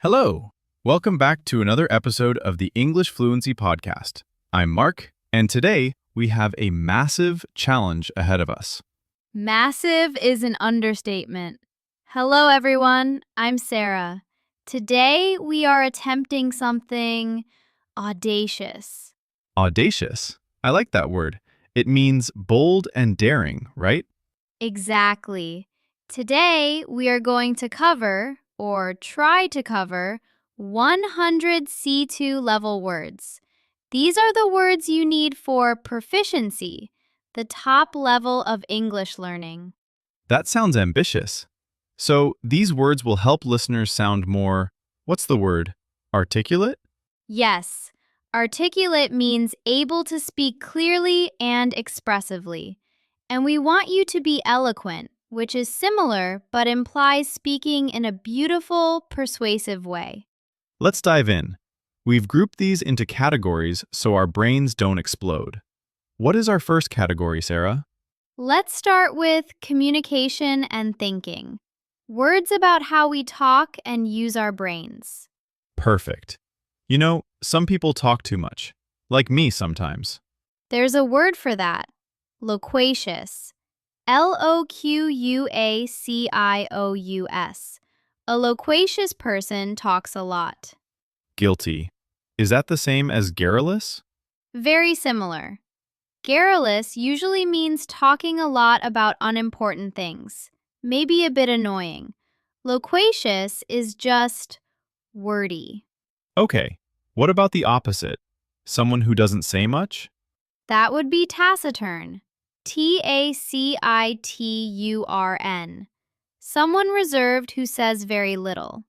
Hello! Welcome back to another episode of the English Fluency Podcast. I'm Mark, and today we have a massive challenge ahead of us. Massive is an understatement. Hello, everyone. I'm Sara. Today we are attempting something audacious. Audacious? I like that word. It means bold and daring, right? Exactly. Today we are going to cover, or try to cover, 100 C2 level words. These are the words you need for proficiency, the top level of English learning. That sounds ambitious. So these words will help listeners sound more, what's the word? Articulate? Yes, articulate means able to speak clearly and expressively. And we want you to be eloquent, which is similar but implies speaking in a beautiful, persuasive way. Let's dive in. We've grouped these into categories so our brains don't explode. What is our first category, Sarah? Let's start with communication and thinking. Words about how we talk and use our brains. Perfect. You know, some people talk too much, like me sometimes. There's a word for that. Loquacious. Loquacious. A loquacious person talks a lot. Guilty. Is that the same as garrulous? Very similar. Garrulous usually means talking a lot about unimportant things, maybe a bit annoying. Loquacious is just wordy. Okay, what about the opposite? Someone who doesn't say much? That would be taciturn. Taciturn. Someone reserved who says very little.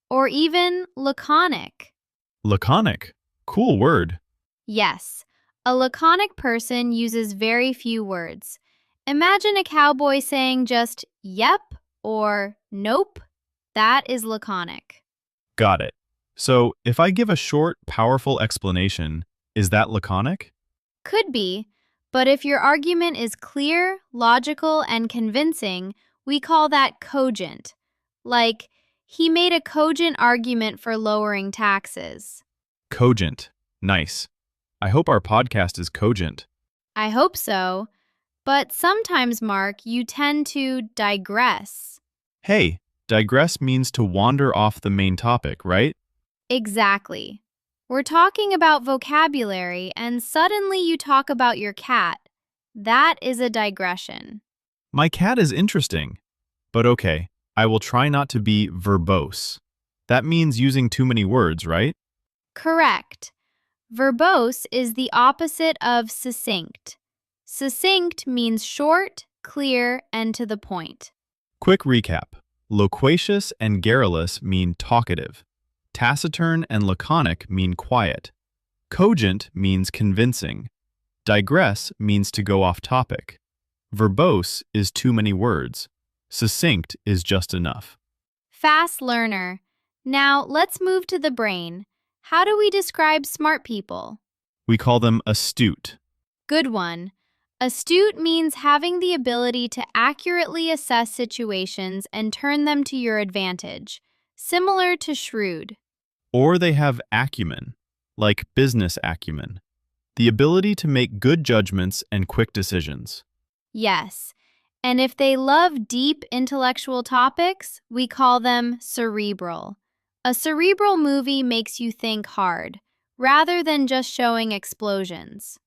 Or even laconic. Laconic. Cool word. Yes, a laconic person uses very few words. Imagine a cowboy saying just yep or nope. That is laconic. Got it. So, if I give a short, powerful explanation, is that laconic? Could be, but if your argument is clear, logical, and convincing, we call that cogent. Like, he made a cogent argument for lowering taxes. Cogent. Nice. I hope our podcast is cogent. I hope so. But sometimes, Mark, you tend to digress. Hey, digress means to wander off the main topic, right? Exactly. We're talking about vocabulary, and suddenly you talk about your cat. That is a digression. My cat is interesting. But okay, I will try not to be verbose. That means using too many words, right? Correct. Verbose is the opposite of succinct. Succinct means short, clear, and to the point. Quick recap. Loquacious and garrulous mean talkative. Taciturn and laconic mean quiet. Cogent means convincing. Digress means to go off topic. Verbose is too many words. Succinct is just enough. Fast learner. Now let's move to the brain. How do we describe smart people? We call them astute. Good one. Astute means having the ability to accurately assess situations and turn them to your advantage, similar to shrewd. Or they have acumen, like business acumen. The ability to make good judgments and quick decisions. Yes. And if they love deep intellectual topics, we call them cerebral. A cerebral movie makes you think hard, rather than just showing explosions.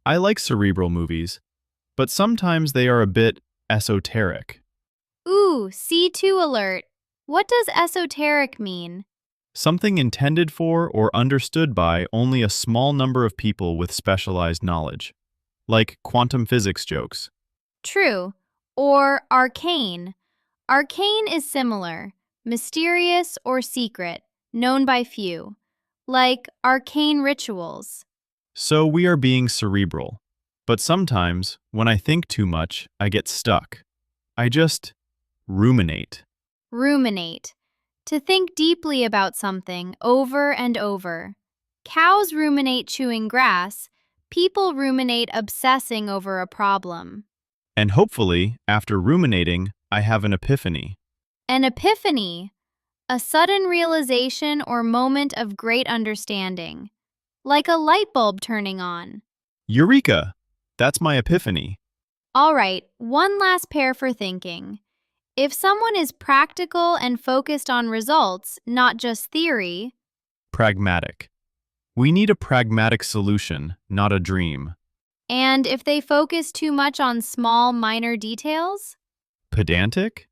I like cerebral movies, but sometimes they are a bit esoteric. Ooh, C2 alert. What does esoteric mean? Something intended for or understood by only a small number of people with specialized knowledge, like quantum physics jokes. True. Or arcane. Arcane is similar, mysterious or secret, known by few, like arcane rituals. So we are being cerebral, but sometimes, when I think too much, I get stuck. I just ruminate. Ruminate. To think deeply about something over and over. Cows ruminate chewing grass. People ruminate obsessing over a problem. And hopefully, after ruminating, I have an epiphany. An epiphany. A sudden realization or moment of great understanding, like a light bulb turning on. Eureka! That's my epiphany. All right, one last pair for thinking. If someone is practical and focused on results, not just theory, Pragmatic. We need a pragmatic solution, not a dream. and if they focus too much on small, minor details, Pedantic?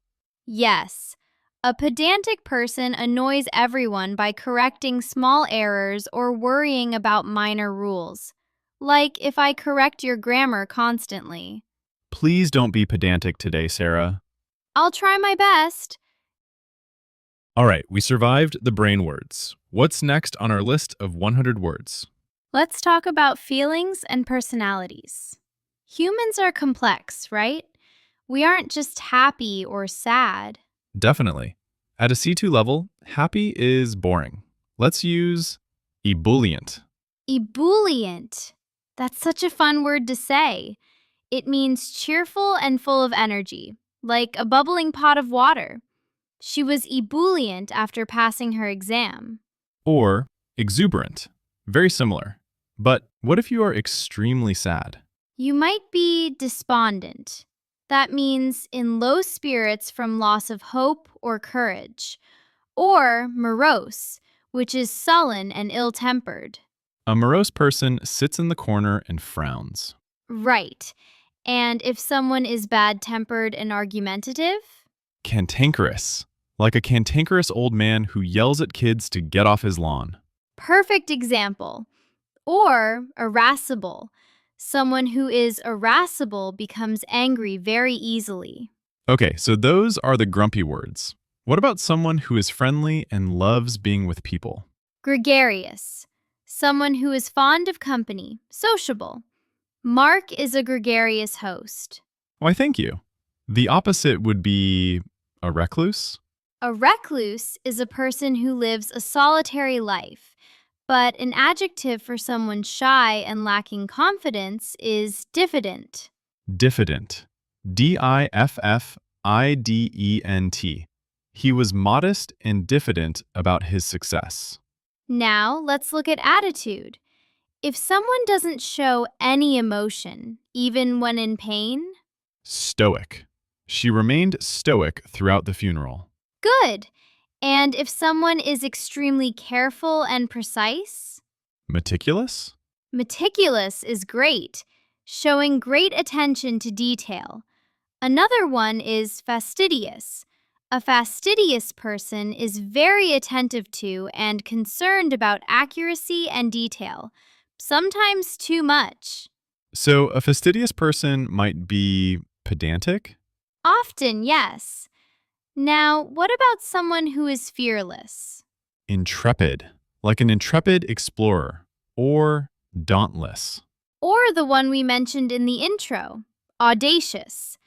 yes. A pedantic person annoys everyone by correcting small errors or worrying about minor rules. Like if I correct your grammar constantly. Please don't be pedantic today, Sarah. I'll try my best. All right, we survived the brain words. What's next on our list of 100 words? Let's talk about feelings and personalities. Humans are complex, right? We aren't just happy or sad. Definitely. At a C2 level, happy is boring. Let's use ebullient. Ebullient. That's such a fun word to say. It means cheerful and full of energy, like a bubbling pot of water. She was ebullient after passing her exam. Or exuberant. Very similar. But what if you are extremely sad? You might be despondent. That means in low spirits from loss of hope or courage. Or morose, which is sullen and ill-tempered. A morose person sits in the corner and frowns. Right. And if someone is bad-tempered and argumentative? Cantankerous. Like a cantankerous old man who yells at kids to get off his lawn. Perfect example. Or irascible. Someone who is irascible becomes angry very easily. Okay, so those are the grumpy words. What about someone who is friendly and loves being with people? Gregarious. Someone who is fond of company, sociable. Mark is a gregarious host. Why, thank you. The opposite would be a recluse? A recluse is a person who lives a solitary life, but an adjective for someone shy and lacking confidence is diffident. Diffident. Diffident. He was modest and diffident about his success. Now, let's look at attitude. If someone doesn't show any emotion, even when in pain, Stoic. She remained stoic throughout the funeral. good. And if someone is extremely careful and precise, Meticulous? meticulous is great, showing great attention to detail. Another one is fastidious. A fastidious person is very attentive to and concerned about accuracy and detail, sometimes too much. So a fastidious person might be pedantic? Often, yes. Now, what about someone who is fearless? Intrepid. Like an intrepid explorer. Or dauntless. Or the one we mentioned in the intro, audacious.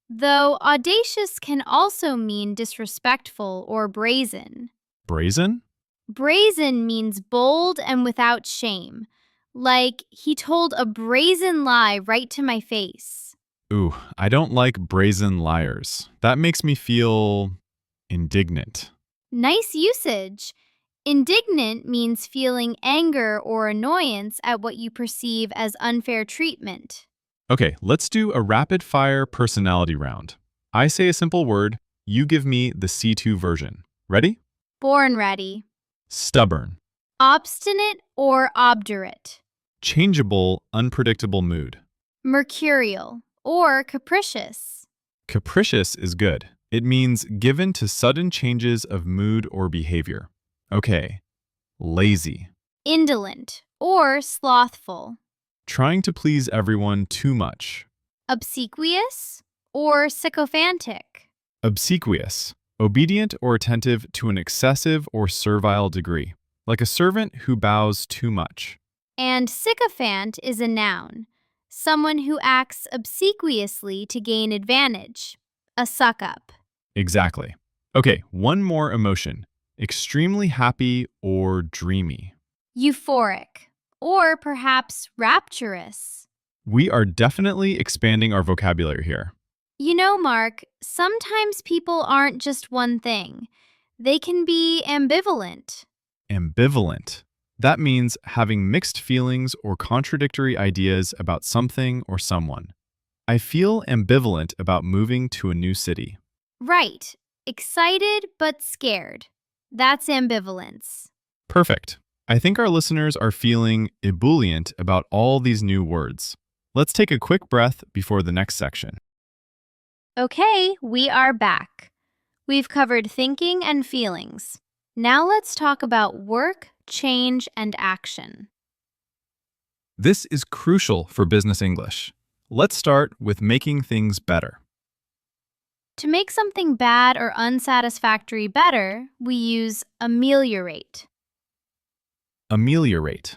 Though audacious can also mean disrespectful or brazen. Brazen? Brazen means bold and without shame. Like, he told a brazen lie right to my face. Ooh, I don't like brazen liars. That makes me feel indignant. Nice usage. Indignant means feeling anger or annoyance at what you perceive as unfair treatment. Okay, let's do a rapid-fire personality round. I say a simple word, you give me the C2 version. Ready? Born ready. Stubborn. Obstinate or obdurate. Changeable, unpredictable mood. Mercurial or capricious. Capricious is good. It means given to sudden changes of mood or behavior. Okay. Lazy. Indolent or slothful. Trying to please everyone too much. Obsequious or sycophantic. Obsequious. Obedient or attentive to an excessive or servile degree. Like a servant who bows too much. And sycophant is a noun. Someone who acts obsequiously to gain advantage. A suck-up. Exactly. Okay, one more emotion. Extremely happy or dreamy. Euphoric or perhaps rapturous. We are definitely expanding our vocabulary here. You know, Mark, sometimes people aren't just one thing. They can be ambivalent. Ambivalent. That means having mixed feelings or contradictory ideas about something or someone. I feel ambivalent about moving to a new city. Right. Excited but scared. That's ambivalence. Perfect. I think our listeners are feeling ebullient about all these new words. Let's take a quick breath before the next section. Okay, we are back. We've covered thinking and feelings. Now let's talk about work, change, and action. This is crucial for business English. Let's start with making things better. To make something bad or unsatisfactory better, we use ameliorate. Ameliorate.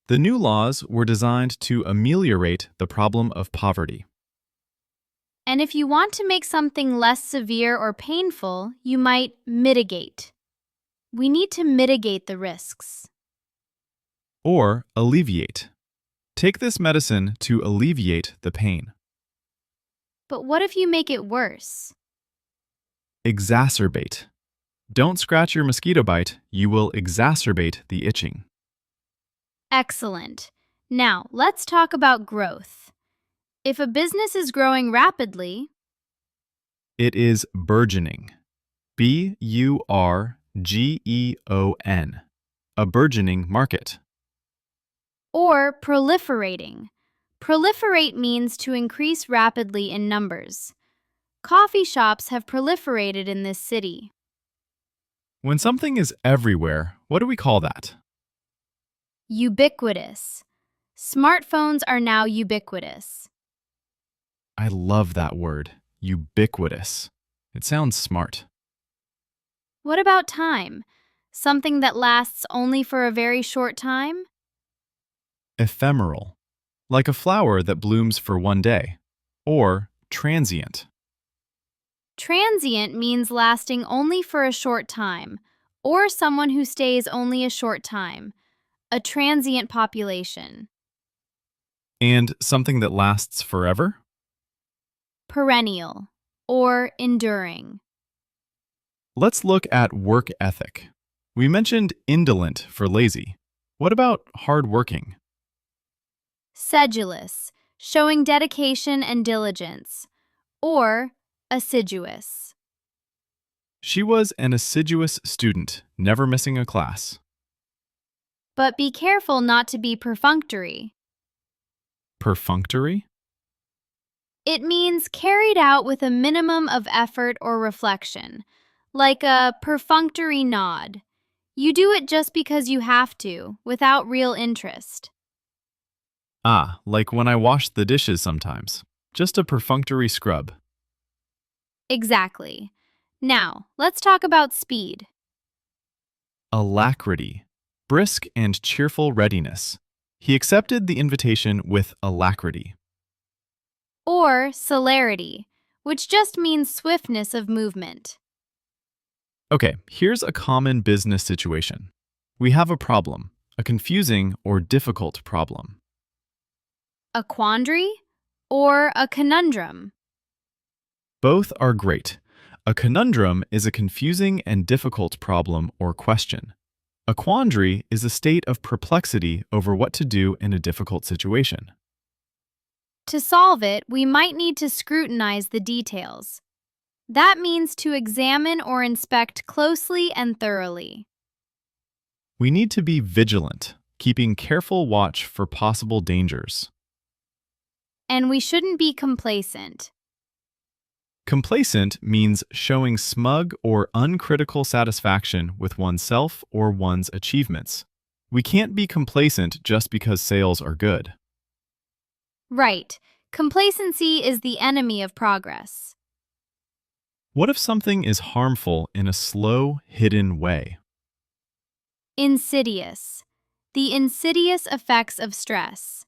The new laws were designed to ameliorate the problem of poverty. And if you want to make something less severe or painful, you might mitigate. We need to mitigate the risks. Or alleviate. Take this medicine to alleviate the pain. But what if you make it worse? Exacerbate. Don't scratch your mosquito bite, you will exacerbate the itching. Excellent. Now, let's talk about growth. If a business is growing rapidly, It is burgeoning. Burgeon. A burgeoning market. or proliferating. Proliferate means to increase rapidly in numbers. Coffee shops have proliferated in this city. When something is everywhere, what do we call that? Ubiquitous. Smartphones are now ubiquitous. I love that word, ubiquitous. It sounds smart. What about time? Something that lasts only for a very short time? Ephemeral. Like a flower that blooms for one day. Or transient. Transient means lasting only for a short time, or someone who stays only a short time. A transient population. And something that lasts forever? Perennial, or enduring. Let's look at work ethic. We mentioned indolent for lazy. What about hardworking? Sedulous, showing dedication and diligence. Or assiduous. She was an assiduous student, never missing a class. But be careful not to be perfunctory. Perfunctory? It means carried out with a minimum of effort or reflection, like a perfunctory nod. You do it just because you have to, without real interest. Ah, like when I wash the dishes sometimes. Just a perfunctory scrub. Exactly. Now, let's talk about speed. Alacrity. Brisk and cheerful readiness. He accepted the invitation with alacrity. Or celerity, which just means swiftness of movement. Okay, here's a common business situation. We have a problem, a confusing or difficult problem. A quandary or a conundrum. Both are great. A conundrum is a confusing and difficult problem or question. A quandary is a state of perplexity over what to do in a difficult situation. To solve it, we might need to scrutinize the details. That means to examine or inspect closely and thoroughly. We need to be vigilant, keeping careful watch for possible dangers. And we shouldn't be complacent. Complacent means showing smug or uncritical satisfaction with oneself or one's achievements. We can't be complacent just because sales are good. Right. Complacency is the enemy of progress. What if something is harmful in a slow, hidden way? Insidious. The insidious effects of stress.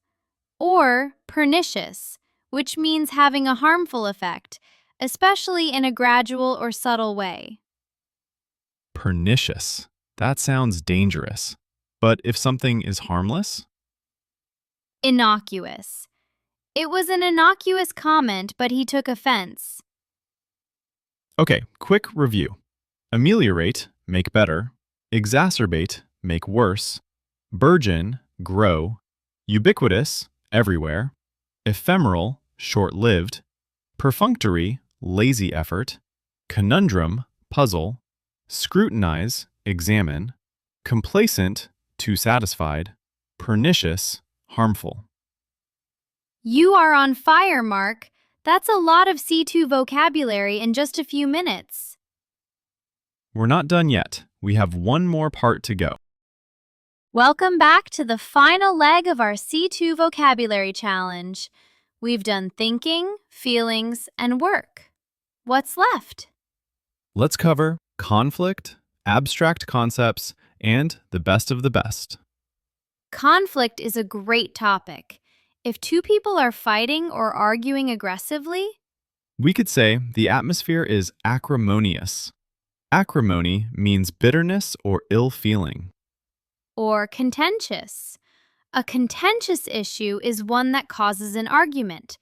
Or pernicious, which means having a harmful effect, especially in a gradual or subtle way. Pernicious. That sounds dangerous. But if something is harmless? Innocuous. It was an innocuous comment, but he took offense. Okay, quick review. Ameliorate, make better. Exacerbate, make worse. Burgeon, grow. Ubiquitous, everywhere. Ephemeral, short-lived. Perfunctory, lazy effort. Conundrum, puzzle. Scrutinize, examine. Complacent, too satisfied. Pernicious, harmful. You are on fire, Mark. That's a lot of C2 vocabulary in just a few minutes. We're not done yet. We have one more part to go. Welcome back to the final leg of our C2 vocabulary challenge. We've done thinking, feelings, and work. What's left? Let's cover conflict, abstract concepts, and the best of the best. Conflict is a great topic. If two people are fighting or arguing aggressively, We could say the atmosphere is acrimonious. Acrimony means bitterness or ill feeling. or contentious. A contentious issue is one that causes an argument.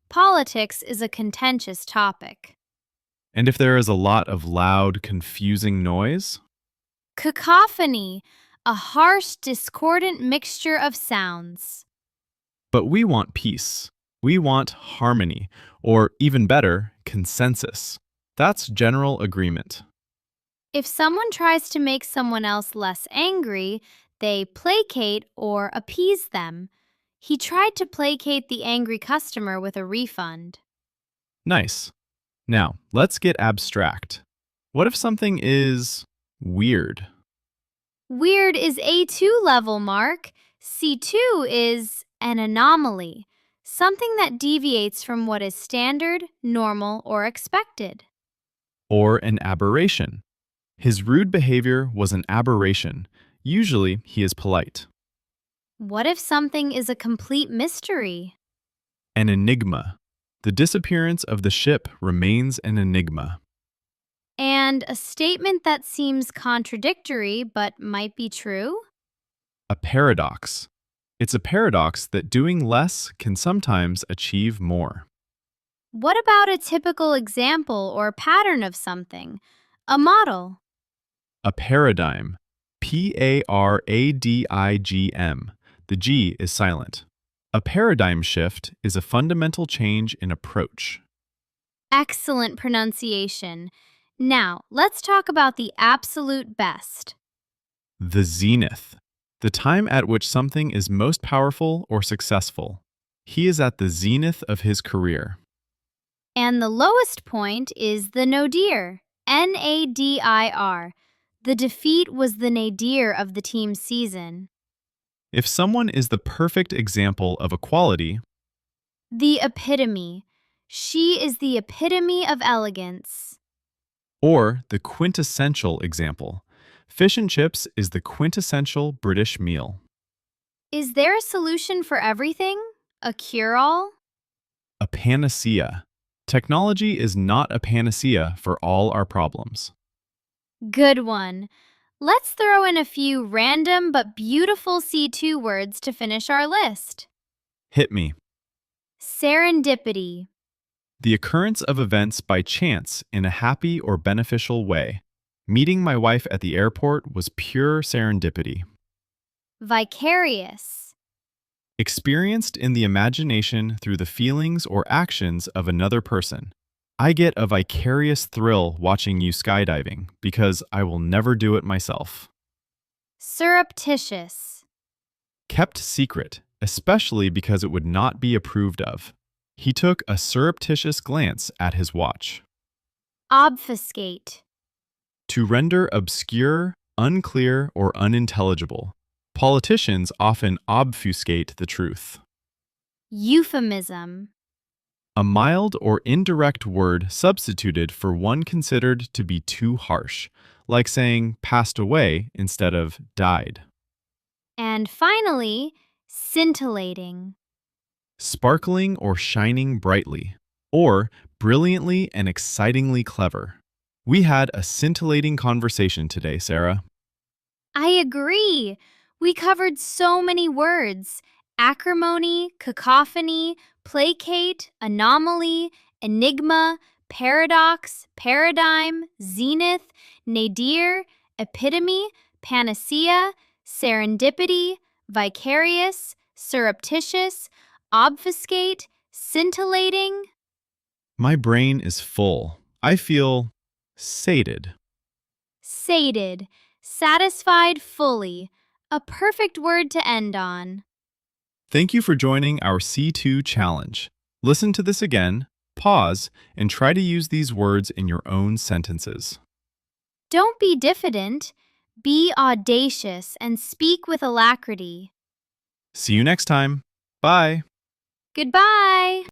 Politics is a contentious topic. And if there is a lot of loud, confusing noise, Cacophony, a harsh, discordant mixture of sounds. but we want peace. We want harmony, or even better, consensus. That's general agreement. If someone tries to make someone else less angry, they placate or appease them. He tried to placate the angry customer with a refund. Nice. Now, let's get abstract. What if something is weird? Weird is A2 level, Mark. C2 is an anomaly, something that deviates from what is standard, normal, or expected. Or an aberration? His rude behavior was an aberration. Usually, he is polite. What if something is a complete mystery? An enigma. The disappearance of the ship remains an enigma. And a statement that seems contradictory but might be true? A paradox. It's a paradox that doing less can sometimes achieve more. What about a typical example or pattern of something? A model. A paradigm. Paradigm. The G is silent. A paradigm shift is a fundamental change in approach. Excellent pronunciation. Now, let's talk about the absolute best. The zenith. The time at which something is most powerful or successful. He is at the zenith of his career. And the lowest point is the nadir. Nadir. The defeat was the nadir of the team's season. If someone is the perfect example of a quality, The epitome. She is the epitome of elegance. or the quintessential example, fish and chips is the quintessential British meal. Is there a solution for everything? A cure-all? A panacea. Technology is not a panacea for all our problems. Good one. Let's throw in a few random but beautiful C2 words to finish our list. Hit me. Serendipity. The occurrence of events by chance in a happy or beneficial way. Meeting my wife at the airport was pure serendipity. Vicarious. Experienced in the imagination through the feelings or actions of another person. I get a vicarious thrill watching you skydiving because I will never do it myself. Surreptitious. Kept secret, especially because it would not be approved of. He took a surreptitious glance at his watch. Obfuscate. To render obscure, unclear, or unintelligible. Politicians often obfuscate the truth. Euphemism. A mild or indirect word substituted for one considered to be too harsh, like saying passed away instead of died. And finally, scintillating. Sparkling or shining brightly, or brilliantly and excitingly clever. We had a scintillating conversation today, Sarah. I agree. We covered so many words: acrimony, cacophony, placate, anomaly, enigma, paradox, paradigm, zenith, nadir, epitome, panacea, serendipity, vicarious, surreptitious, obfuscate, scintillating. My brain is full. I feel sated. Sated, satisfied fully, a perfect word to end on. Thank you for joining our C2 challenge. Listen to this again, pause, and try to use these words in your own sentences. Don't be diffident, be audacious and speak with alacrity. See you next time. Bye. Goodbye!